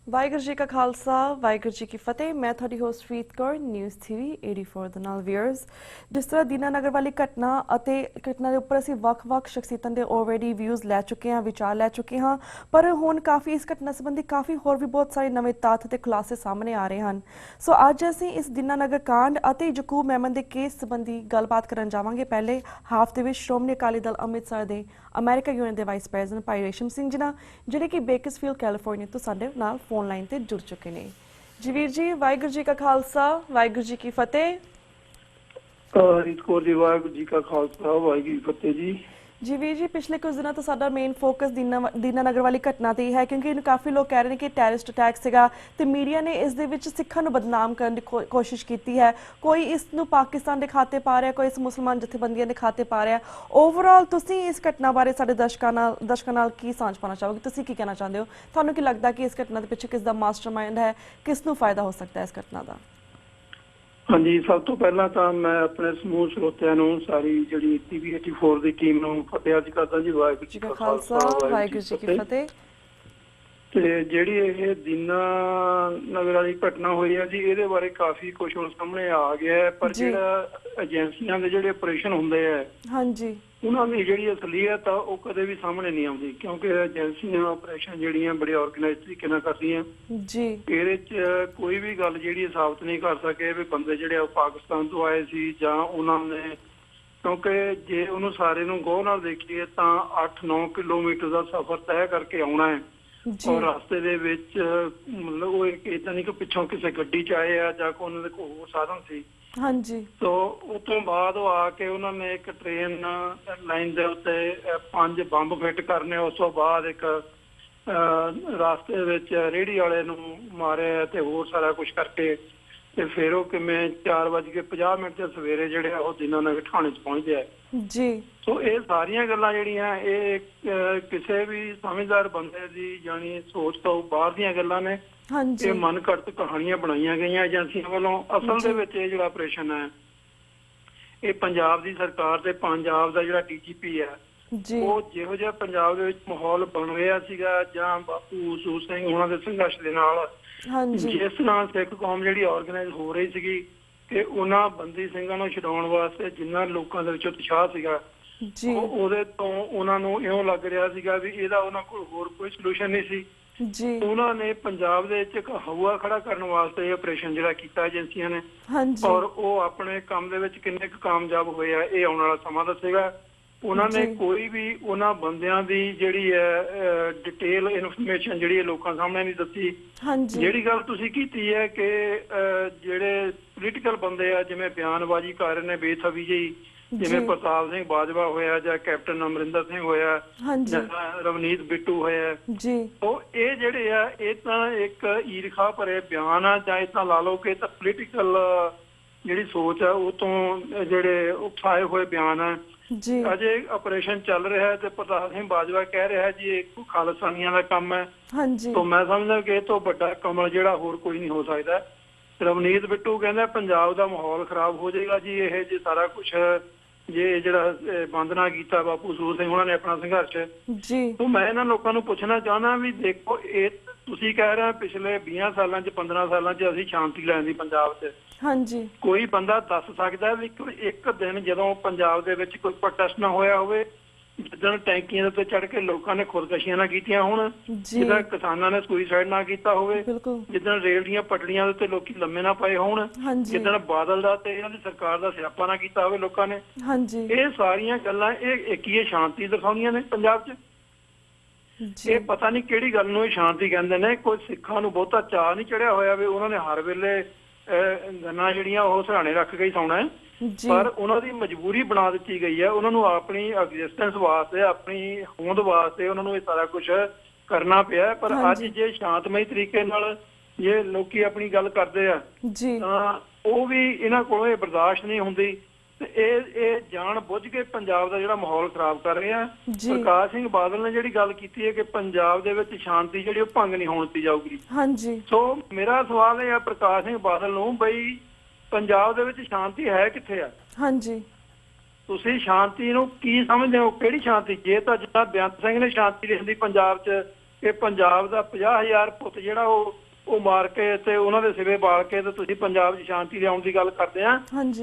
ਵਾਹਿਗੁਰੂ ਜੀ ਕਾ ਖਾਲਸਾ ਵਾਹਿਗੁਰੂ ਜੀ ਕੀ ਫਤਿਹ। ਮੈਂ ਤੁਹਾਡੀ ਹੋਸਟ ਪ੍ਰੀਤ ਕੌਰ ਨਿਊਜ਼ ਟੀਵੀ 84 ਦੇ ਨਾਲ ਵੀਅਰਸ। ਜਿਸ ਤਰ੍ਹਾਂ ਦੀਨਾਨਗਰ ਵਾਲੀ ਘਟਨਾ ਅਤੇ ਘਟਨਾ ਦੇ ਉੱਪਰ ਅਸੀਂ ਵੱਖ-ਵੱਖ ਸ਼ਖਸੀਅਤਾਂ ਦੇ ਆਲਰੇਡੀ ਵਿਊਜ਼ ਲੈ ਚੁੱਕੇ ਹਾਂ, ਵਿਚਾਰ ਲੈ ਚੁੱਕੇ ਹਾਂ, ਪਰ ਹੁਣ ਕਾਫੀ ਇਸ ਘਟਨਾ ਸੰਬੰਧੀ ਕਾਫੀ ਹੋਰ ਵੀ ਬਹੁਤ ਸਾਰੇ ਨਵੇਂ ਤੱਥ ਤੇ ਖੁਲਾਸੇ ਸਾਹਮਣੇ ਆ ਰਹੇ ਹਨ। ਸੋ ਅੱਜ ਅਸੀਂ ਇਸ ਦੀਨਾਨਗਰ ਕਾਂਡ ਅਤੇ ਯਕੂਬ ਮੈਮਨ ਦੇ ਕੇਸ ਸੰਬੰਧੀ ਗੱਲਬਾਤ ਕਰਨ ਜਾਵਾਂਗੇ। ਪਹਿਲੇ ਹਾਫ ਦੇ ਵਿੱਚ ਸ਼੍ਰੋਮਣੀ ਅਕਾਲੀ ਦਲ ਅੰਮ੍ਰਿਤਸਰ ਦੇ ਅਮਰੀਕਾ ਯੂਨੀਅਨ ਦੇ ਵਾਈਸ ਪ੍ਰੈਜ਼ੀਡੈਂਟ ਭਾਈ ਰੇਸ਼ਮ ਸਿੰਘ ਜੀ ਨਾਲ, ਜਿਹੜੇ ਕਿ ਬੇਕਰਸਫੀਲਡ ਕੈਲੀਫੋਰਨੀਆ ਤੋਂ ਸਾਡੇ ਨਾਲ ਫੋਨ ਲਾਈਨ ਤੇ ਜੁੜ ਚੁੱਕੇ ਨੇ। ਜੀ ਵੀਰ ਜੀ, ਵਾਹਿਗੁਰੂ ਜੀ ਕਾ ਖਾਲਸਾ ਵਾਹਿਗੁਰੂ ਜੀ ਕੀ ਫਤਿਹ। ਰੀਤ ਕੌਰ ਜੀ, ਵਾਹਿਗੁਰੂ ਜੀ ਕਾ ਖਾਲਸਾ ਵਾਹਿਗੁਰੂ ਜੀ ਕੀ ਫਤਿਹ ਜੀ। ਜੀ ਵੀਰ ਜੀ, ਪਿਛਲੇ ਕੁਝ ਦਿਨਾਂ ਤੋਂ ਸਾਡਾ ਮੇਨ ਫੋਕਸ ਦੀਨਾਨਗਰ ਵਾਲੀ ਘਟਨਾ ਤੇ ਹੀ ਹੈ, ਕਿਉਂਕਿ ਇਹਨੂੰ ਕਾਫੀ ਲੋਕ ਕਹਿ ਰਹੇ ਨੇ ਕਿ ਟੈਰਰਿਸਟ ਅਟੈਕ ਸੀਗਾ ਤੇ ਮੀਡੀਆ ਨੇ ਇਸ ਦੇ ਵਿੱਚ ਸਿੱਖਾਂ ਨੂੰ ਬਦਨਾਮ ਕਰਨ ਦੀ ਕੋਸ਼ਿਸ਼ ਕੀਤੀ ਹੈ। ਕੋਈ ਇਸ ਨੂੰ ਪਾਕਿਸਤਾਨ ਦੇ ਖਾਤੇ ਪਾ ਰਿਹਾ, ਕੋਈ ਇਸ ਮੁਸਲਮਾਨ ਜਥੇਬੰਦੀਆਂ ਦੇ ਖਾਤੇ ਪਾ ਰਿਹਾ। ਓਵਰਆਲ ਤੁਸੀਂ ਇਸ ਘਟਨਾ ਬਾਰੇ ਸਾਡੇ ਦਰਸ਼ਕਾਂ ਨਾਲ ਕੀ ਸਾਂਝ ਪਾਉਣਾ ਚਾਹੋਗੇ? ਤੁਸੀਂ ਕੀ ਕਹਿਣਾ ਚਾਹੁੰਦੇ ਹੋ? ਤੁਹਾਨੂੰ ਕੀ ਲੱਗਦਾ ਕਿ ਇਸ ਘਟਨਾ ਦੇ ਪਿੱਛੇ ਕਿਸ ਦਾ ਮਾਸਟਰਮਾਈਂਡ ਹੈ, ਕਿਸ ਨੂੰ ਫਾਇਦਾ ਹੋ ਸਕਦਾ ਹੈ ਇਸ ਘਟਨਾ ਦਾ? ਹਾਂਜੀ, ਸਭ ਤੋਂ ਪਹਿਲਾਂ ਤਾਂ ਮੈਂ ਆਪਣੇ ਸਮੂਹ ਸਰੋਤਿਆਂ ਨੂੰ, ਸਾਰੀ ਜਿਹੜੀ ਟੀਵੀ 84 ਦੀ ਟੀਮ ਨੂੰ ਫਤਿਹ ਅਰਜ਼ ਕਰਦਾ ਜੀ। ਵਾਹਿਗੁਰੂ ਜੀ ਕਾ ਖਾਲਸਾ ਵਾਹਿਗੁਰੂ ਜੀ ਕੀ ਫਤਿਹ। ਤੇ ਜਿਹੜੀ ਇਹ ਦੀਨਾਨਗਰ ਵਾਲੀ ਘਟਨਾ ਹੋਈ ਹੈ ਜੀ, ਇਹਦੇ ਬਾਰੇ ਕਾਫੀ ਕੁਝ ਹੁਣ ਸਾਹਮਣੇ ਆ ਗਿਆ ਹੈ, ਪਰ ਜਿਹੜਾ ਏਜੰਸੀਆਂ ਦੇ ਜਿਹੜੇ ਆਪਰੇਸ਼ਨ ਹੁੰਦੇ ਆ, ਹਾਂਜੀ, ਉਹਨਾਂ ਦੀ ਜਿਹੜੀ ਅਸਲੀਅਤ ਆ ਉਹ ਕਦੇ ਵੀ ਸਾਹਮਣੇ ਨਹੀਂ ਆਉਂਦੀ, ਕਿਉਂਕਿ ਏਜੰਸੀਆਂ ਆਪਰੇਸ਼ਨ ਜਿਹੜੀਆਂ ਬੜੇ ਆਰਗੇਨਾਈਜ਼ ਤਰੀਕੇ ਨਾਲ ਕਰਦੀਆਂ ਜੀ। ਇਹਦੇ 'ਚ ਕੋਈ ਵੀ ਗੱਲ ਜਿਹੜੀ ਸਾਬਤ ਨਹੀਂ ਕਰ ਸਕੇ ਵੀ ਬੰਦੇ ਜਿਹੜੇ ਉਹ ਪਾਕਿਸਤਾਨ ਤੋਂ ਆਏ ਸੀ ਜਾਂ ਉਹਨਾਂ ਨੇ, ਕਿਉਂਕਿ ਜੇ ਉਹਨੂੰ ਸਾਰੇ ਨੂੰ ਗੌਰ ਨਾਲ ਦੇਖੀਏ ਤਾਂ 8-9 ਕਿਲੋਮੀਟਰ ਦਾ ਸਫ਼ਰ ਤੈਅ ਕਰਕੇ ਆਉਣਾ ਹੈ, ਔਰ ਰਸਤੇ ਦੇ ਵਿੱਚ ਮਤਲਬ ਉਹ ਏਦਾਂ ਨਹੀਂ ਕਿ ਪਿੱਛੋਂ ਕਿਸੇ ਗੱਡੀ 'ਚ ਆਏ ਆ ਜਾਂ ਕੋਈ ਉਹਨਾਂ ਦੇ ਕੋਲ ਹੋਰ ਸਾਧਨ ਸੀ। ਹਾਂਜੀ, ਤੋਂ ਉਸ ਤੋਂ ਬਾਅਦ ਉਹ ਆ ਕੇ ਉਹਨਾਂ ਨੇ ਇੱਕ ਟ੍ਰੇਨ ਲਾਈਨ ਦੇ ਉੱਤੇ 5 ਬੰਬ ਫਿੱਟ ਕਰਨੇ। ਉਸ ਤੋਂ ਬਾਅਦ ਇੱਕ ਰਸਤੇ ਵਿੱਚ ਰੇਹੜੀ ਵਾਲੇ ਨੂੰ ਮਾਰਿਆ ਤੇ ਹੋਰ ਸਾਰਾ ਕੁਝ ਕਰਕੇ ਤੇ ਫਿਰ ਉਹ ਕਿਵੇਂ 4:50 ਤੇ ਸਵੇਰੇ ਜਿਹੜੇ ਉਹ ਦੀਨਾਨਗਰ ਥਾਣੇ 'ਚ ਪਹੁੰਚਦੇ ਆ ਜੀ। ਸੋ ਇਹ ਸਾਰੀਆਂ ਗੱਲਾਂ ਜਿਹੜੀਆਂ ਇਹ ਕਿਸੇ ਵੀ ਸਮਝਦਾਰ ਬੰਦੇ ਦੀ ਜਾਣੀ ਸੋਚ ਤੋਂ ਬਾਹਰ ਦੀਆਂ ਗੱਲਾਂ ਨੇ। ਇਹ ਮਨ ਘੜਤ ਕਹਾਣੀਆਂ ਬਣਾਈਆਂ ਗਈਆਂ ਏਜੰਸੀਆਂ ਵੱਲੋਂ। ਅਸਲ ਦੇ ਵਿੱਚ ਇਹ ਜਿਹੜਾ ਆਪਰੇਸ਼ਨ ਹੈ ਇਹ ਪੰਜਾਬ ਦੀ ਸਰਕਾਰ ਤੇ ਪੰਜਾਬ ਦਾ ਜਿਹੜਾ DGP ਹੈ ਉਹ ਜਿਹੋ ਜਿਹਾ ਪੰਜਾਬ ਦੇ ਵਿੱਚ ਮਾਹੌਲ ਬਣ ਰਿਹਾ ਸੀਗਾ ਜਾਂ ਬਾਪੂ ਸੂਰ ਸਿੰਘ ਉਹਨਾਂ ਦੇ ਸੰਘਰਸ਼ ਦੇ ਨਾਲ ਜਿਸ ਨਾਲ ਸਿੱਖ ਕੌਮ ਜਿਹੜੀ ਆਰਗੇਨਾਈਜ਼ ਹੋ ਰਹੀ ਸੀਗੀ ਕਿ ਉਹਨਾਂ ਬੰਦੀ ਸਿੰਘਾਂ ਨੂੰ ਛਡਾਉਣ ਵਾਸਤੇ ਜਿੰਨਾ ਲੋਕਾਂ ਦੇ ਵਿੱਚ ਉਤਸ਼ਾਹ ਸੀਗਾ ਉਹਦੇ ਤੋਂ ਉਹਨਾਂ ਨੂੰ ਇਉਂ ਲੱਗ ਰਿਹਾ ਸੀਗਾ ਵੀ ਇਹਦਾ ਉਹਨਾਂ ਕੋਲ ਹੋਰ ਕੋਈ ਸੋਲੂਸ਼ਨ ਨਹੀਂ ਸੀ ਜੀ। ਉਹਨਾਂ ਨੇ ਪੰਜਾਬ ਦੇ ਵਿੱਚ ਇੱਕ ਹਵਾ ਖੜਾ ਕਰਨ ਵਾਸਤੇ ਆਪਰੇਸ਼ਨ ਜਿਹੜਾ ਕੀਤਾ ਏਜੰਸੀਆਂ ਨੇ, ਔਰ ਉਹ ਆਪਣੇ ਕੰਮ ਦੇ ਵਿੱਚ ਕਿੰਨੇ ਕੁ ਕਾਮਯਾਬ ਹੋਏ ਆ ਇਹ ਆਉਣ ਵਾਲਾ ਸਮਾਂ ਦੱਸੇਗਾ। ਉਹਨਾਂ ਨੇ ਕੋਈ ਵੀ ਉਹਨਾਂ ਬੰਦਿਆਂ ਦੀ ਜਿਹੜੀ ਹੈ ਡਿਟੇਲ ਇਨਫੋਰਮੇਸ਼ਨ ਜਿਹੜੀ ਲੋਕਾਂ ਸਾਹਮਣੇ ਨਹੀਂ ਦੱਸੀ। ਜਿਹੜੀ ਗੱਲ ਤੁਸੀਂ ਕੀਤੀ ਹੈ ਕਿ ਜਿਹੜੇ ਪੋਲੀਟੀਕਲ ਬੰਦੇ ਆ ਜਿਵੇਂ ਬਿਆਨਬਾਜ਼ੀ ਕਰ ਰਹੇ ਨੇ ਬੇਥਵੀ ਜਿਹੀ, ਜਿਵੇਂ ਪ੍ਰਤਾਪ ਸਿੰਘ ਬਾਜਵਾ ਹੋਇਆ ਜਾਂ ਕੈਪਟਨ ਅਮਰਿੰਦਰ ਸਿੰਘ ਹੋਇਆ ਜਾਂ ਰਵਨੀਤ ਬਿੱਟੂ ਹੋਇਆ, ਉਹ ਇਹ ਜਿਹੜੇ ਆ ਇਹ ਤਾਂ ਇੱਕ ਈਰਖਾ ਭਰੇ ਬਿਆਨ ਆ ਜਾਂ ਇਹ ਤਾਂ ਲਾ ਲਓ ਕਿ ਤਾਂ ਪੋਲੀਟੀਕਲ ਜਿਹੜੀ ਸੋਚ ਆ ਉਹ ਤੋਂ ਜਿਹੜੇ ਉਕਸਾਏ ਹੋਏ ਬਿਆਨ ਆ। ਅਜੇ ਆਪਰੇਸ਼ਨ ਚੱਲ ਰਿਹਾ ਹੈ ਤੇ ਪ੍ਰਤਾਪ ਸਿੰਘ ਬਾਜਵਾ ਕਹਿ ਰਿਹਾ ਜੀ ਇਹ ਖਾਲਿਸਤਾਨੀਆਂ ਦਾ ਕੰਮ ਹੈ, ਤਾਂ ਮੈਂ ਸਮਝਦਾ ਕਿ ਇਹ ਤੋਂ ਵੱਡਾ ਕਮਲ ਜਿਹੜਾ ਹੋਰ ਕੋਈ ਨਹੀਂ ਹੋ ਸਕਦਾ। ਰਵਨੀਤ ਬਿੱਟੂ ਕਹਿੰਦਾ ਪੰਜਾਬ ਦਾ ਮਾਹੌਲ ਖਰਾਬ ਹੋ ਜਾਏਗਾ ਜੀ ਇਹ ਜੇ ਸਾਰਾ ਕੁਛ ਜੇ ਜਿਹੜਾ ਬੰਦ ਨਾ ਕੀਤਾ ਬਾਪੂ ਸੂਰ ਸਿੰਘ ਉਹਨਾਂ ਨੇ ਆਪਣਾ ਸੰਘਰਸ਼ ਜੀ। ਤਾਂ ਮੈਂ ਇਹਨਾਂ ਲੋਕਾਂ ਨੂੰ ਪੁੱਛਣਾ ਚਾਹੁੰਦਾ ਵੀ ਦੇਖੋ ਇਹ ਤੁਸੀਂ ਕਹਿ ਰਹੇ ਪਿਛਲੇ 20 ਸਾਲਾਂ 'ਚ 15 ਸਾਲਾਂ 'ਚ ਅਸੀਂ ਸ਼ਾਂਤੀ ਲੈਣ ਦੀ ਪੰਜਾਬ 'ਚ ਕੋਈ ਬੰਦਾ ਦੱਸ ਸਕਦਾ ਵੀ ਇੱਕ ਦਿਨ ਜਦੋਂ ਪੰਜਾਬ ਦੇ ਵਿੱਚ ਕੋਈ ਪ੍ਰੋਟੈਸਟ ਨਾ ਹੋਇਆ ਹੋਵੇ, ਜਿੱਦਣ ਟੈਂਕੀਆਂ ਦੇ ਉੱਤੇ ਚੜ੍ਹ ਕੇ ਲੋਕਾਂ ਨੇ ਖੁਦਕਸ਼ੀਆਂ ਨਾ ਕੀਤੀਆਂ ਹੋਣ, ਜਿੱਦਾਂ ਕਿਸਾਨਾਂ ਨੇ ਸੁਸਾਈਡ ਨਾ ਕੀਤਾ ਹੋਵੇ, ਜਿੱਦਣ ਰੇਲ ਦੀਆਂ ਪਟੜੀਆਂ ਦੇ ਉੱਤੇ ਲੋਕੀ ਲੰਮੇ ਨਾ ਪਏ ਹੋਣ, ਜਿੱਦਣ ਬਾਦਲ ਦਾ ਤੇ ਇਹਨਾਂ ਦੀ ਸਰਕਾਰ ਦਾ ਸਿਆਪਾ ਨਾ ਕੀਤਾ ਹੋਵੇ ਲੋਕਾਂ ਨੇ। ਇਹ ਸਾਰੀਆਂ ਗੱਲਾਂ ਇਹ ਕੀ ਸ਼ਾਂਤੀ ਦਿਖਾਉਂਦੀਆਂ ਨੇ ਪੰਜਾਬ 'ਚ? ਇਹ ਪਤਾ ਨਹੀਂ ਕਿਹੜੀ ਗੱਲ ਨੂੰ ਇਹ ਸ਼ਾਂਤੀ ਕਹਿੰਦੇ ਨੇ। ਕੋਈ ਸਿੱਖਾਂ ਨੂੰ ਬਹੁਤਾ ਚਾਅ ਨਹੀਂ ਚੜਿਆ ਹੋਇਆ ਵੀ ਉਹਨਾਂ ਨੇ ਹਰ ਵੇਲੇ ਗੰਨਾਂ ਜਿਹੜੀਆਂ ਉਹ ਸਰਾਣੇ ਰੱਖ ਕੇ ਸੌਣਾ ਹੈ, ਪਰ ਉਹਨਾਂ ਦੀ ਮਜਬੂਰੀ ਬਣਾ ਦਿੱਤੀ ਗਈ ਹੈ। ਉਹਨਾਂ ਨੂੰ ਆਪਣੀ ਐਗਜ਼ਿਸਟੈਂਸ ਵਾਸਤੇ, ਆਪਣੀ ਹੋਂਦ ਵਾਸਤੇ ਉਹਨਾਂ ਨੂੰ ਇਹ ਸਾਰਾ ਕੁਝ ਕਰਨਾ ਪਿਆ। ਪਰ ਅੱਜ ਜੇ ਸ਼ਾਂਤਮਈ ਤਰੀਕੇ ਨਾਲ ਜੇ ਲੋਕੀ ਆਪਣੀ ਗੱਲ ਕਰਦੇ ਆ ਤਾਂ ਉਹ ਵੀ ਇਹਨਾਂ ਕੋਲੋਂ ਇਹ ਬਰਦਾਸ਼ਤ ਨਹੀਂ ਹੁੰਦੀ ਤੇ ਇਹ ਜਾਣ ਬੁੱਝ ਕੇ ਪੰਜਾਬ ਦਾ ਜਿਹੜਾ ਮਾਹੌਲ ਖਰਾਬ ਕਰ ਰਹੇ ਆ। ਪ੍ਰਕਾਸ਼ ਸਿੰਘ ਬਾਦਲ ਨੇ ਜਿਹੜੀ ਗੱਲ ਕੀਤੀ ਹੈ ਕਿ ਪੰਜਾਬ ਦੇ ਵਿੱਚ ਸ਼ਾਂਤੀ ਜਿਹੜੀ ਉਹ ਭੰਗ ਨਹੀਂ ਹੋਣ ਦਿੱਤੀ ਜਾਊਗੀ। ਸੋ ਮੇਰਾ ਸਵਾਲ ਇਹ ਆ ਪ੍ਰਕਾਸ਼ ਸਿੰਘ ਬਾਦਲ ਨੂੰ, ਬਈ ਪੰਜਾਬ ਦੇ ਵਿੱਚ ਸ਼ਾਂਤੀ ਹੈ ਕਿੱਥੇ ਆ? ਤੁਸੀਂ ਸ਼ਾਂਤੀ ਨੂੰ ਕੀ ਸਮਝਦੇ ਹੋ? ਕਿਹੜੀ ਸ਼ਾਂਤੀ? ਜੇ ਤਾਂ ਜਿੱਦਾਂ ਬੇਅੰਤ ਸਿੰਘ ਨੇ ਸ਼ਾਂਤੀ ਲਿਖਦੀ ਪੰਜਾਬ 'ਚ ਕਿ ਪੰਜਾਬ ਦਾ 50,000 ਪੁੱਤ ਜਿਹੜਾ ਉਹ ਮਾਰ ਕੇ ਤੇ ਉਹਨਾਂ ਦੇ ਸਿਵੇ ਬਾਲ ਕੇ ਤੇ ਤੁਸੀਂ ਪੰਜਾਬ 'ਚ ਸ਼ਾਂਤੀ ਲਿਆਉਣ ਦੀ ਗੱਲ ਕਰਦੇ ਆ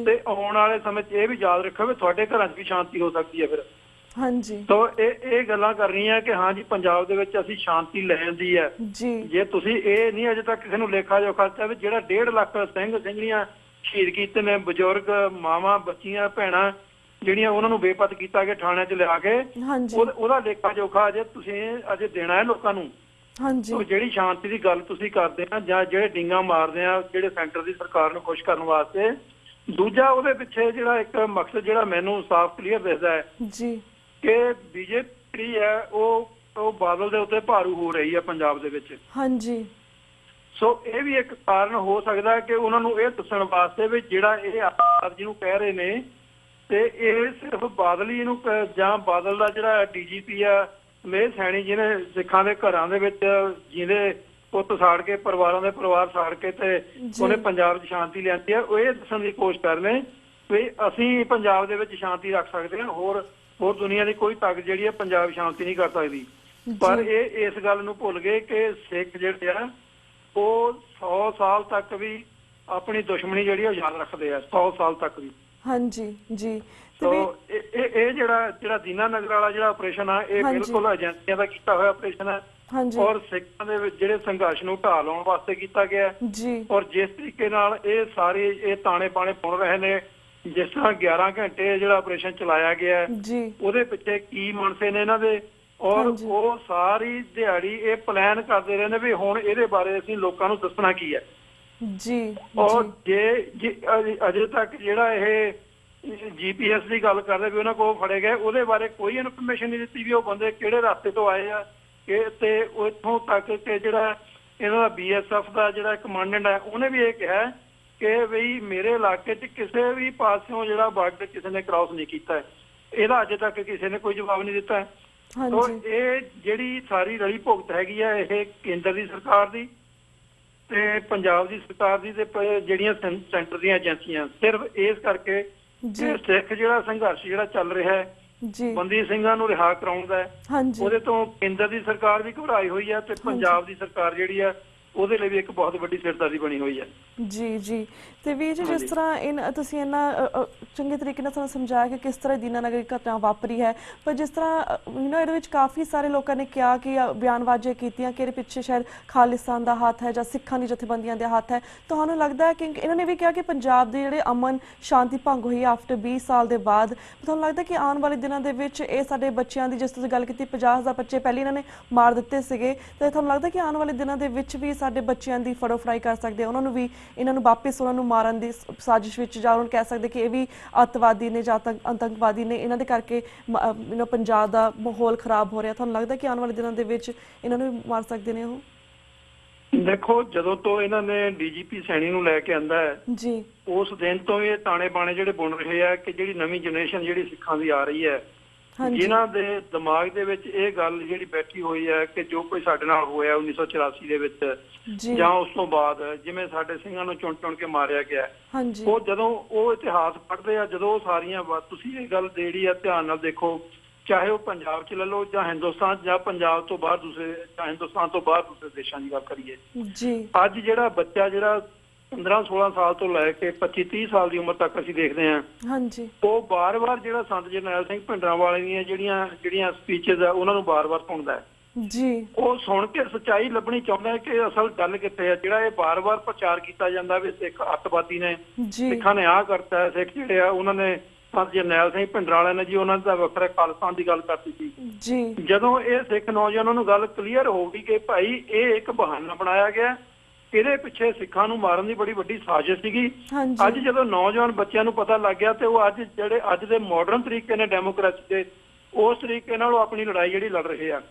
ਤੇ ਆਉਣ ਵਾਲੇ ਸਮੇਂ 'ਚ ਇਹ ਵੀ ਯਾਦ ਰੱਖੋ ਵੀ ਤੁਹਾਡੇ ਘਰਾਂ 'ਚ ਵੀ ਸ਼ਾਂਤੀ ਹੋ ਸਕਦੀ ਹੈ ਫਿਰ। ਹਾਂਜੀ। ਤਾਂ ਇਹ ਗੱਲਾਂ ਕਰਨੀਆਂ ਕਿ ਹਾਂਜੀ ਪੰਜਾਬ ਦੇ ਵਿੱਚ ਅਸੀਂ ਸ਼ਾਂਤੀ ਲੈਣ ਦੀ ਹੈ ਜੀ। ਜੇ ਤੁਸੀਂ ਇਹ ਨਹੀਂ ਅਜੇ ਤੱਕ ਕਿਸੇ ਨੂੰ ਲੇਖਾ ਜੋਖਾ ਦਿੱਤਾ ਵੀ ਜਿਹੜਾ 1.5 ਲੱਖ ਸਿੰਘ ਸਿੰਘਣੀਆਂ ਸ਼ਹੀਦ ਕੀਤੇ ਨੇ, ਬਜ਼ੁਰਗ ਮਾਵਾਂ ਬੱਚੀਆਂ ਭੈਣਾਂ ਜਿਹੜੀਆਂ ਉਹਨਾਂ ਨੂੰ ਬੇਪਤ ਕੀਤਾ ਕਿ ਥਾਣਿਆਂ 'ਚ ਲਿਆ ਕੇ ਉਹਦਾ ਲੇਖਾ ਜੋਖਾ ਅਜੇ ਤੁਸੀਂ ਅਜੇ ਦੇਣਾ ਹੈ ਲੋਕਾਂ ਨੂੰ। ਹਾਂਜੀ। ਜਿਹੜੀ ਸ਼ਾਂਤੀ ਦੀ ਗੱਲ ਤੁਸੀਂ ਕਰਦੇ ਆ ਜਾਂ ਜਿਹੜੇ ਡਿੰਗਾ ਮਾਰਦੇ ਆ ਜਿਹੜੇ ਸੈਂਟਰ ਦੀ ਸਰਕਾਰ ਨੂੰ ਖੁਸ਼ ਕਰਨ ਵਾਸਤੇ, ਦੂਜਾ ਉਹਦੇ ਪਿੱਛੇ ਜਿਹੜਾ ਇੱਕ ਮਕਸਦ ਜਿਹੜਾ ਮੈਨੂੰ ਸਾਫ਼ ਕਲੀਅਰ ਦਿਸਦਾ ਹੈ ਜੀ ਕਿ ਬੀਜੇਪੀ ਹੈ ਉਹ ਬਾਦਲ ਦੇ ਉੱਤੇ ਭਾਰੂ ਹੋ ਰਹੀ ਹੈ ਪੰਜਾਬ ਦੇ ਵਿੱਚ। ਹਾਂਜੀ। ਸੋ ਇਹ ਵੀ ਇੱਕ ਕਾਰਨ ਹੋ ਸਕਦਾ ਹੈ ਕਿ ਉਹਨਾਂ ਨੂੰ ਇਹ ਦੱਸਣ ਵਾਸਤੇ ਵੀ ਜਿਹੜਾ ਇਹ ਆਪ ਜਿਹਨੂੰ ਕਹਿ ਰਹੇ ਨੇ ਤੇ ਇਹ ਸਿਰਫ ਬਾਦਲ ਹੀ ਇਹਨੂੰ ਜਾਂ ਬਾਦਲ ਦਾ ਜਿਹੜਾ ਡੀਜੀਪੀ ਆ ਮੇਰ ਸੈਣੀ ਜਿਹਨੇ ਸਿੱਖਾਂ ਦੇ ਘਰਾਂ ਦੇ ਵਿੱਚ ਜਿਹਦੇ ਪੁੱਤ ਸਾੜ ਕੇ ਪਰਿਵਾਰਾਂ ਦੇ ਪਰਿਵਾਰ ਸਾੜ ਕੇ ਤੇ ਉਹਨੇ ਪੰਜਾਬ 'ਚ ਸ਼ਾਂਤੀ ਲਿਆਂਦੀ ਹੈ, ਉਹ ਇਹ ਦੱਸਣ ਦੀ ਕੋਸ਼ਿਸ਼ ਕਰ ਰਹੇ ਵੀ ਅਸੀਂ ਪੰਜਾਬ ਦੇ ਵਿੱਚ ਸ਼ਾਂਤੀ ਰੱਖ ਸਕਦੇ ਹਾਂ, ਹੋਰ ਦੁਨੀਆ ਦੀ ਕੋਈ ਤਾਕਤ ਜਿਹੜੀ ਹੈ ਪੰਜਾਬ ਸ਼ਾਂਤੀ ਨਹੀਂ ਕਰ ਸਕਦੀ। ਪਰ ਇਹ ਇਸ ਗੱਲ ਨੂੰ ਭੁੱਲ ਗਏ ਕਿ ਸਿੱਖ ਜਿਹੜੇ ਆ ਉਹ 100 ਸਾਲ ਤੱਕ ਵੀ ਆਪਣੀ ਦੁਸ਼ਮਣੀ ਜਿਹੜੀ ਉਹ ਯਾਦ ਰੱਖਦੇ ਆ, 100 ਸਾਲ ਤੱਕ ਵੀ। ਹਾਂਜੀ ਜੀ। ਸੋ ਇਹ ਜਿਹੜਾ ਦੀਨਾ ਨਗਰ ਵਾਲਾ ਜਿਹੜਾ ਆਪਰੇਸ਼ਨ ਆ ਇਹ ਬਿਲਕੁਲ ਏਜੰਸੀਆਂ ਦਾ ਕੀਤਾ ਹੋਇਆ ਆਪਰੇਸ਼ਨ ਹੈ ਔਰ ਸਿੱਖਾਂ ਦੇ ਵਿੱਚ ਜਿਹੜੇ ਸੰਘਰਸ਼ ਨੂੰ ਢਾਹ ਲਾਉਣ ਵਾਸਤੇ ਕੀਤਾ ਗਿਆ ਜੀ। ਔਰ ਜਿਸ ਤਰੀਕੇ ਨਾਲ ਇਹ ਸਾਰੇ ਇਹ ਤਾਣੇ ਬਾਣੇ ਪੁਣ ਰਹੇ ਨੇ, ਜਿਸ ਤਰ੍ਹਾਂ 11 ਘੰਟੇ ਜਿਹੜਾ ਆਪਰੇਸ਼ਨ ਚਲਾਇਆ ਗਿਆ ਉਹਦੇ ਪਿੱਛੇ ਕੀ ਮਨਸੇ ਨੇ ਇਹਨਾਂ ਦੇ, ਔਰ ਉਹ ਸਾਰੀ ਦਿਹਾੜੀ ਇਹ ਪਲਾਨ ਕਰਦੇ ਰਹੇ ਨੇ ਵੀ ਹੁਣ ਇਹਦੇ ਬਾਰੇ ਅਸੀਂ ਲੋਕਾਂ ਨੂੰ ਦੱਸਣਾ ਕੀ ਹੈ ਜੀ। ਔਰ ਜੇ ਅਜੇ ਤੱਕ ਜਿਹੜਾ ਇਹ GPS ਦੀ ਗੱਲ ਕਰਦੇ ਵੀ ਉਹਨਾਂ ਕੋਲ ਫੜੇ ਗਏ, ਉਹਦੇ ਬਾਰੇ ਕੋਈ ਇਨਫੋਰਮੇਸ਼ਨ ਨਹੀਂ ਦਿੱਤੀ ਵੀ ਉਹ ਬੰਦੇ ਕਿਹੜੇ ਰਸਤੇ ਤੋਂ ਆਏ ਆ ਤੇ ਇੱਥੋਂ ਤੱਕ ਕਿ ਜਿਹੜਾ ਇਹਨਾਂ ਦਾ BSF ਦਾ ਜਿਹੜਾ ਕਮਾਂਡੈਂਟ ਹੈ ਉਹਨੇ ਵੀ ਇਹ ਕਿਹਾ ਕਿ ਬਈ ਮੇਰੇ ਇਲਾਕੇ 'ਚ ਕਿਸੇ ਵੀ ਪਾਸਿਓਂ ਜਿਹੜਾ ਬਾਰਡਰ ਕਿਸੇ ਨੇ ਕ੍ਰਾਸ ਨਹੀਂ ਕੀਤਾ, ਇਹਦਾ ਅਜੇ ਤੱਕ ਕਿਸੇ ਨੇ ਕੋਈ ਜਵਾਬ ਨਹੀਂ ਦਿੱਤਾ। ਤੋ ਇਹ ਜਿਹੜੀ ਸਾਰੀ ਰਲੀ ਭੁਗਤ ਹੈਗੀ ਆ ਇਹ ਕੇਂਦਰ ਦੀ ਸਰਕਾਰ ਦੀ ਤੇ ਪੰਜਾਬ ਦੀ ਸਰਕਾਰ ਦੀ ਤੇ ਜਿਹੜੀਆਂ ਸੈਂਟਰ ਦੀਆਂ ਏਜੰਸੀਆਂ, ਸਿਰਫ ਇਸ ਕਰਕੇ ਸਿੱਖ ਜਿਹੜਾ ਸੰਘਰਸ਼ ਜਿਹੜਾ ਚੱਲ ਰਿਹਾ ਹੈ ਬੰਦੀ ਸਿੰਘਾਂ ਨੂੰ ਰਿਹਾ ਕਰਾਉਣ ਦਾ, ਉਹਦੇ ਤੋਂ ਕੇਂਦਰ ਦੀ ਸਰਕਾਰ ਵੀ ਘਬਰਾਈ ਹੋਈ ਹੈ ਤੇ ਪੰਜਾਬ ਦੀ ਸਰਕਾਰ ਜਿਹੜੀ ਹੈ ਉਹਦੇ ਲਈ ਵੀ ਇੱਕ ਬਹੁਤ ਵੱਡੀ ਸਿਰਦਰਦੀ ਬਣੀ ਹੋਈ ਹੈ। ਜੀ ਜੀ। ਤੇ ਵੀਰ ਜੀ ਜਿਸ ਤਰ੍ਹਾਂ ਤੁਸੀਂ ਇਹਨਾਂ ਚੰਗੇ ਤਰੀਕੇ ਨਾਲ ਸਾਨੂੰ ਸਮਝਾਇਆ ਕਿ ਕਿਸ ਤਰ੍ਹਾਂ ਦੀਨਾ ਨਗਰ ਘਟਨਾ ਵਾਪਰੀ ਹੈ, ਪਰ ਜਿਸ ਤਰ੍ਹਾਂ ਇਹਦੇ ਵਿੱਚ ਕਾਫੀ ਸਾਰੇ ਲੋਕਾਂ ਨੇ ਕਿਹਾ ਕਿ ਬਿਆਨਬਾਜ਼ੀਆਂ ਕੀਤੀਆਂ ਕਿ ਇਹਦੇ ਪਿੱਛੇ ਸ਼ਾਇਦ ਖਾਲਿਸਤਾਨ ਦਾ ਹੱਥ ਹੈ ਜਾਂ ਸਿੱਖਾਂ ਦੀ ਜਥੇਬੰਦੀਆਂ ਦਾ ਹੱਥ ਹੈ। ਤੁਹਾਨੂੰ ਲੱਗਦਾ ਹੈ ਕਿ ਇਹਨਾਂ ਨੇ ਵੀ ਕਿਹਾ ਕਿ ਪੰਜਾਬ ਦੇ ਜਿਹੜੇ ਅਮਨ ਸ਼ਾਂਤੀ ਭੰਗ ਹੋਈ ਆਫਟਰ 20 ਸਾਲ ਦੇ ਬਾਅਦ, ਤੁਹਾਨੂੰ ਲੱਗਦਾ ਕਿ ਆਉਣ ਵਾਲੇ ਦਿਨਾਂ ਦੇ ਵਿੱਚ ਇਹ ਸਾਡੇ ਬੱਚਿਆਂ ਦੀ, ਜਿਸ ਤੁਸੀਂ ਗੱਲ ਕੀਤੀ 50,000 ਬੱਚੇ ਪਹਿਲੇ ਇਹਨਾਂ ਨੇ ਮਾਰ ਦਿੱਤੇ ਸੀਗੇ, ਤੇ ਤੁਹਾਨੂੰ ਲੱਗਦਾ ਕਿ ਆਉਣ ਵਾਲੇ ਦਿਨਾਂ ਦੇ ਵਿੱਚ ਵੀ ਸਾਡੇ ਬੱਚਿਆਂ ਦੀ ਫੜੋ ਫੜਾਈ ਕਰ ਸਕਦੇ, ਉਹਨਾਂ ਨੂੰ ਵੀ ਇਹਨਾਂ ਨੂੰ ਵਾਪਿਸ ਉਹਨਾਂ ਨੂੰ ਮਾਰਨ ਦੀ ਸਾਜ਼ਿਸ਼ ਵਿੱਚ ਜਾਂ ਉਹਨਾਂ ਨੂੰ ਕਹਿ ਸਕਦੇ ਕਿ ਇਹ ਵੀ ਅੱਤਵਾਦੀ ਨੇ ਜਾਂ ਆਤੰਕਵਾਦੀ ਨੇ, ਇਹਨਾਂ ਦੇ ਕਰਕੇ ਪੰਜਾਬ ਦਾ ਮਾਹੌਲ ਖਰਾਬ ਹੋ ਰਿਹਾ? ਤੁਹਾਨੂੰ ਲੱਗਦਾ ਕਿ ਆਉਣ ਵਾਲੇ ਦਿਨਾਂ ਦੇ ਵਿੱਚ ਇਹਨਾਂ ਨੂੰ ਵੀ ਮਾਰ ਸਕਦੇ ਨੇ ਉਹ? ਦੇਖੋ, ਜਦੋਂ ਤੋਂ ਇਹਨਾਂ ਨੇ ਡੀਜੀਪੀ ਸੈਣੀ ਨੂੰ ਲੈ ਕੇ ਆਂਦਾ ਹੈ ਜੀ, ਉਸ ਦਿਨ ਤੋਂ ਇਹ ਤਾਣੇ ਬਾਣੇ ਜਿਹੜੇ ਬੁਣ ਰਹੇ ਆ ਕਿ ਜਿਹੜੀ ਨਵੀਂ ਜਨਰੇਸ਼ਨ ਜਿਹੜੀ ਸਿੱਖਾਂ ਦੀ ਆ ਰਹੀ ਹੈ, ਜਿਨ੍ਹਾਂ ਦੇ ਦਿਮਾਗ ਦੇ ਵਿੱਚ ਇਹ ਗੱਲ ਜਿਹੜੀ ਬੈਠੀ ਹੋਈ ਹੈ ਕਿ ਜੋ ਕੋਈ ਸਾਡੇ ਨਾਲ ਹੋਇਆ 1984 ਦੇ ਵਿੱਚ ਜਾਂ ਉਸ ਤੋਂ ਬਾਅਦ ਜਿਵੇਂ ਸਾਡੇ ਸਿੰਘਾਂ ਨੂੰ ਚੁਣ ਚੁਣ ਕੇ ਮਾਰਿਆ ਗਿਆ, ਉਹ ਜਦੋਂ ਉਹ ਇਤਿਹਾਸ ਪੜ੍ਹਦੇ ਆ, ਜਦੋਂ ਉਹ ਸਾਰੀਆਂ ਤੁਸੀਂ ਇਹ ਗੱਲ ਜਿਹੜੀ ਆ ਧਿਆਨ ਨਾਲ ਦੇਖੋ, ਚਾਹੇ ਉਹ ਪੰਜਾਬ 'ਚ ਲੈ ਲਓ ਜਾਂ ਹਿੰਦੁਸਤਾਨ ਜਾਂ ਪੰਜਾਬ ਤੋਂ ਬਾਹਰ ਦੂਸਰੇ ਜਾਂ ਹਿੰਦੁਸਤਾਨ ਤੋਂ ਬਾਹਰ ਦੂਸਰੇ ਦੇਸ਼ਾਂ ਦੀ ਗੱਲ ਕਰੀਏ, ਅੱਜ ਜਿਹੜਾ ਬੱਚਾ ਜਿਹੜਾ 15-16 ਸਾਲ ਤੋਂ ਲੈ ਕੇ 25-30 ਸਾਲ ਦੀ ਉਮਰ ਤੱਕ ਅਸੀਂ ਦੇਖਦੇ ਹਾਂ, ਉਹ ਬਾਰ-ਬਾਰ ਜਿਹੜਾ ਸੰਤ ਜਰਨੈਲ ਸਿੰਘ ਭਿੰਡਰਾਂਵਾਲੇ ਦੀਆਂ ਜਿਹੜੀਆਂ ਸਪੀਚਜ਼ ਆ ਉਹਨਾਂ ਨੂੰ ਬਾਰ-ਬਾਰ ਸੁਣਦਾ ਹੈ ਜੀ। ਉਹ ਸੁਣ ਕੇ ਸੱਚਾਈ ਲੱਭਣੀ ਚਾਹੁੰਦਾ ਹੈ ਕਿ ਅਸਲ ਗੱਲ ਕਿੱਥੇ ਹੈ। ਜਿਹੜਾ ਇਹ ਬਾਰ-ਬਾਰ ਪ੍ਰਚਾਰ ਕੀਤਾ ਜਾਂਦਾ ਵੀ ਸਿੱਖ ਅੱਤਵਾਦੀ ਨੇ, ਸਿੱਖਾਂ ਨੇ ਆਹ ਕਰਤਾ, ਸਿੱਖ ਜਿਹੜੇ ਆ ਉਹਨਾਂ ਨੇ ਸੰਤ ਜਰਨੈਲ ਸਿੰਘ ਭਿੰਡਰਾਂਵਾਲੇ ਨੇ ਜੀ ਉਹਨਾਂ ਦਾ ਵੱਖਰਾ ਖਾਲਿਸਤਾਨ ਦੀ ਗੱਲ ਕਰਤੀ ਸੀ ਜੀ। ਜਦੋਂ ਇਹ ਸਿੱਖ ਨੌਜਵਾਨਾਂ ਨੂੰ ਗੱਲ ਕਲੀਅਰ ਹੋ ਗਈ ਕਿ ਭਾਈ ਇਹ ਇੱਕ ਬਹਾਨਾ ਬਣਾਇਆ ਗਿਆ, ਇਹਦੇ ਪਿੱਛੇ ਸਿੱਖਾਂ ਨੂੰ ਮਾਰਨ ਦੀ ਬੜੀ ਵੱਡੀ ਸਾਜ਼ਿਸ਼ ਸੀਗੀ, ਅੱਜ ਜਦੋਂ ਨੌਜਵਾਨ ਬੱਚਿਆਂ ਨੂੰ ਪਤਾ ਲੱਗ ਗਿਆ ਤੇ ਉਹ ਅੱਜ ਦੇ ਮਾਡਰਨ ਤਰੀਕੇ ਨੇ ਡੈਮੋਕ੍ਰੇਸੀ ਦੇ, ਉਸ ਤਰੀਕੇ ਨਾਲ ਉਹ ਆਪਣੀ ਲੜਾਈ ਜਿਹੜੀ ਲੜ ਰਹੇ ਆ,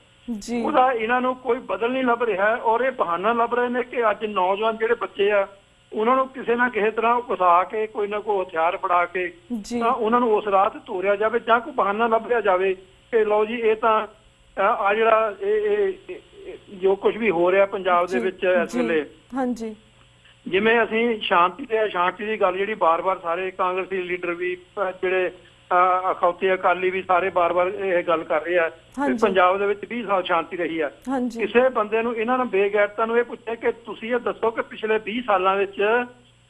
ਉਹਦਾ ਇਹਨਾਂ ਨੂੰ ਕੋਈ ਬਦਲ ਨਹੀਂ ਲੱਭ ਰਿਹਾ ਔਰ ਇਹ ਬਹਾਨਾ ਲੱਭ ਰਹੇ ਨੇ ਕਿ ਅੱਜ ਨੌਜਵਾਨ ਜਿਹੜੇ ਬੱਚੇ ਆ ਉਹਨਾਂ ਨੂੰ ਕਿਸੇ ਨਾ ਕਿਸੇ ਤਰ੍ਹਾਂ ਉਕਸਾ ਕੇ ਕੋਈ ਨਾ ਕੋਈ ਹਥਿਆਰ ਫੜਾ ਕੇ ਤਾਂ ਉਹਨਾਂ ਨੂੰ ਉਸ ਰਾਹ ਤੇ ਤੋਰਿਆ ਜਾਵੇ ਜਾਂ ਕੋਈ ਬਹਾਨਾ ਲੱਭਿਆ ਜਾਵੇ ਕਿ ਲਓ ਜੀ ਇਹ ਤਾਂ ਆ ਜਿਹੜਾ ਇਹ ਜੋ ਕੁਝ ਵੀ ਹੋ ਰਿਹਾ ਪੰਜਾਬ ਦੇ ਵਿੱਚ ਇਸ ਵੇਲੇ, ਜਿਵੇਂ ਅਸੀਂ ਸ਼ਾਂਤੀ ਦੀ ਗੱਲ ਜਿਹੜੀ ਬਾਰ-ਬਾਰ ਸਾਰੇ ਕਾਂਗਰਸੀ ਲੀਡਰ ਵੀ ਜਿਹੜੇ ਅਖੌਤੀ ਅਕਾਲੀ ਵੀ ਸਾਰੇ ਬਾਰ-ਬਾਰ ਇਹ ਗੱਲ ਕਰ ਰਹੇ ਆ ਕਿ ਪੰਜਾਬ ਦੇ ਵਿੱਚ 20 ਸਾਲ ਸ਼ਾਂਤੀ ਰਹੀ ਆ। ਕਿਸੇ ਬੰਦੇ ਨੂੰ ਇਹਨਾਂ ਨੇ ਬੇਗੈਰਤਾਂ ਨੂੰ ਇਹ ਪੁੱਛਿਆ ਕਿ ਤੁਸੀਂ ਇਹ ਦੱਸੋ ਕਿ ਪਿਛਲੇ 20 ਸਾਲਾਂ ਵਿੱਚ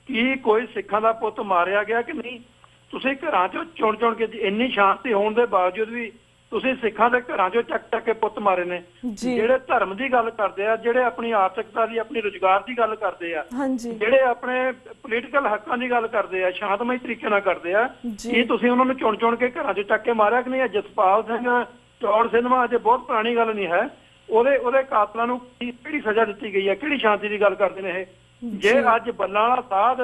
ਕੀ ਕੋਈ ਸਿੱਖਾਂ ਦਾ ਪੁੱਤ ਮਾਰਿਆ ਗਿਆ ਕਿ ਨਹੀਂ? ਤੁਸੀਂ ਘਰਾਂ 'ਚੋਂ ਚੁਣ ਕੇ ਇੰਨੀ ਸ਼ਾਂਤੀ ਹੋਣ ਦੇ ਬਾਵਜੂਦ ਵੀ ਤੁਸੀਂ ਸਿੱਖਾਂ ਦੇ ਘਰਾਂ 'ਚੋਂ ਚੱਕ ਕੇ ਪੁੱਤ ਮਾਰੇ ਨੇ। ਜਿਹੜੇ ਧਰਮ ਦੀ ਗੱਲ ਕਰਦੇ ਆ, ਜਿਹੜੇ ਆਪਣੀ ਆਰਥਿਕਤਾ ਦੀ, ਆਪਣੀ ਰੁਜ਼ਗਾਰ ਦੀ ਗੱਲ ਕਰਦੇ ਆ, ਜਿਹੜੇ ਆਪਣੇ ਪੋਲੀਟੀਕਲ ਹੱਕਾਂ ਦੀ ਗੱਲ ਕਰਦੇ ਆ, ਸ਼ਾਂਤਮਈ ਤਰੀਕੇ ਨਾਲ ਕਰਦੇ ਆ, ਕੀ ਤੁਸੀਂ ਉਹਨਾਂ ਨੂੰ ਚੁਣ ਕੇ ਘਰਾਂ 'ਚੋਂ ਚੱਕ ਕੇ ਮਾਰਿਆ ਕਿ ਨਹੀਂ? ਜਸਪਾਲ ਸਿੰਘ ਚੌੜ ਸਿਨੇਮਾ ਅਜੇ ਬਹੁਤ ਪੁਰਾਣੀ ਗੱਲ ਨਹੀਂ ਹੈ, ਉਹਦੇ ਕਾਤਲਾਂ ਨੂੰ ਕਿਹੜੀ ਸਜ਼ਾ ਦਿੱਤੀ ਗਈ ਹੈ? ਕਿਹੜੀ ਸ਼ਾਂਤੀ ਦੀ ਗੱਲ ਕਰਦੇ ਨੇ ਇਹ? ਜੇ ਅੱਜ ਬੱਲਾਂ ਵਾਲਾ ਸਾਧ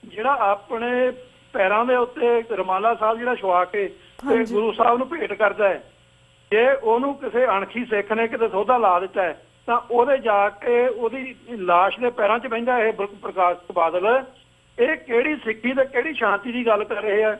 ਜਿਹੜਾ ਆਪਣੇ ਪੈਰਾਂ ਦੇ ਉੱਤੇ ਰਮਾਲਾ ਸਾਹਿਬ ਜਿਹੜਾ ਛੁਆ ਕੇ ਤੇ ਗੁਰੂ ਸਾਹਿਬ ਨੂੰ ਭੇਟ ਕਰਦਾ ਹੈ, ਜੇ ਉਹਨੂੰ ਕਿਸੇ ਅਣਖੀ ਸਿੱਖ ਨੇ ਕਿਤੇ ਸੌਦਾ ਲਾ ਦਿੱਤਾ ਹੈ ਤਾਂ ਉਹਦੇ ਜਾ ਕੇ ਉਹਦੀ ਲਾਸ਼ ਦੇ ਪੈਰਾਂ 'ਚ ਬਹਿੰਦਾ ਇਹ ਪ੍ਰਕਾਸ਼ ਬਾਦਲ। ਇਹ ਕਿਹੜੀ ਸਿੱਖੀ ਤੇ ਕਿਹੜੀ ਸ਼ਾਂਤੀ ਦੀ ਗੱਲ ਕਰ ਰਹੇ ਆ?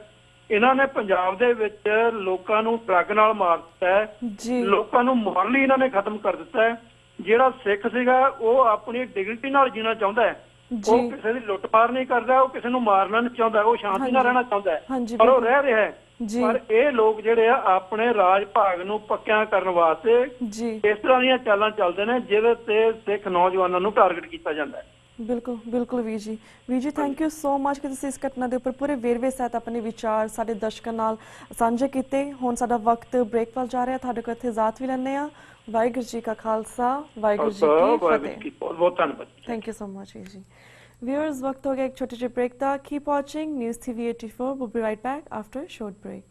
ਇਹਨਾਂ ਨੇ ਪੰਜਾਬ ਦੇ ਵਿੱਚ ਲੋਕਾਂ ਨੂੰ ਡਰੱਗ ਨਾਲ ਮਾਰ ਦਿੱਤਾ ਹੈ, ਲੋਕਾਂ ਨੂੰ ਮੋਰਲੀ ਇਹਨਾਂ ਨੇ ਖਤਮ ਕਰ ਦਿੱਤਾ ਹੈ। ਜਿਹੜਾ ਸਿੱਖ ਸੀਗਾ ਉਹ ਆਪਣੀ ਡਿਗਨਿਟੀ ਨਾਲ ਜੀਣਾ ਚਾਹੁੰਦਾ ਹੈ, ਉਹ ਕਿਸੇ ਦੀ ਲੁੱਟ ਮਾਰ ਨਹੀਂ ਕਰਦਾ, ਉਹ ਕਿਸੇ ਨੂੰ ਮਾਰਨਾ ਨਹੀਂ ਚਾਹੁੰਦਾ, ਉਹ ਸ਼ਾਂਤੀ ਨਾਲ ਰਹਿਣਾ ਚਾਹੁੰਦਾ ਹੈ, ਪਰ ਉਹ ਰਹਿ ਰਿਹਾ ਹੈ। ਪਰ ਇਹ ਲੋਕ ਜਿਹੜੇ ਆ ਆਪਣੇ ਰਾਜ ਭਾਗ ਨੂੰ ਪੱਕਿਆਂ ਕਰਨ ਵਾਸਤੇ ਇਸ ਤਰ੍ਹਾਂ ਦੀਆਂ ਚਾਲਾਂ ਚੱਲਦੇ ਨੇ ਜਿਹਦੇ ਤੇ ਸਿੱਖ ਨੌਜਵਾਨਾਂ ਨੂੰ ਟਾਰਗੇਟ ਕੀਤਾ ਜਾਂਦਾ ਹੈ। ਬਿਲਕੁਲ ਵੀਰ ਜੀ ਥੈਂਕ ਯੂ ਸੋ ਮਚ ਕਿ ਤੁਸੀਂ ਇਸ ਘਟਨਾ ਦੇ ਉੱਪਰ ਪੂਰੇ ਵੇਰਵੇ ਸਹਿਤ ਆਪਣੇ ਵਿਚਾਰ ਸਾਡੇ ਦਰਸ਼ਕਾਂ ਨਾਲ ਸਾਂਝੇ ਕੀਤੇ। ਹੁਣ ਸਾਡਾ ਵਕਤ ਬ੍ਰੇਕ ਵੱਲ ਜਾ ਰਿਹਾ, ਤੁਹਾਡੇ ਕੋਲ ਇੱਥੇ ਇਜਾਜ਼ਤ ਵੀ ਲੈਂਦੇ ਆ। ਵਾਹਿਗੁਰੂ ਜੀ ਕਾ ਖਾਲਸਾ, ਵਾਹਿਗੁਰੂ ਜੀ ਕੀ ਫਤਿਹ। ਬਹੁਤ ਧੰਨਵਾਦ। ਥੈਂਕ ਯੂ ਸੋ ਮਚ ਵੀਰ ਜੀ। Viewers, वक्त हो गया एक छोटे से ब्रेक था। Keep watching News TV 84. We'll be right back after a short break.